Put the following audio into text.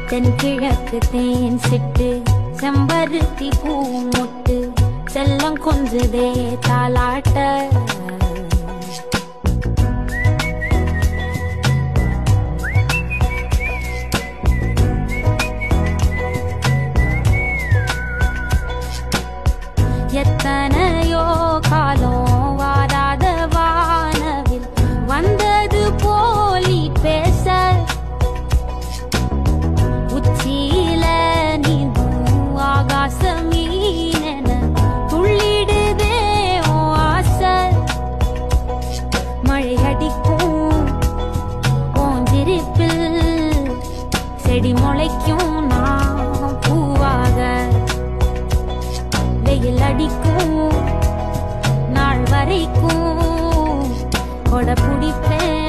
தென்கிழக்கு தேன் சிட்டு செம்பருத்தி பூ மொட்டு செல்லம் கொஞ்சதே தாலாட்ட எத்தனையோ காலம் வாராத வானவில் வந்தது போலி பேச உச்சியில நீந்தும் ஆகாச மீனென துள்ளிடுதே ஆசை மழை அடிக்கும் போஞ்சிருப்பில் செடி முளைக்கும் நான் பூவாக வெயில் அடிக்கும் நாள் வரைக்கும் கொடை பிடிப்பேன்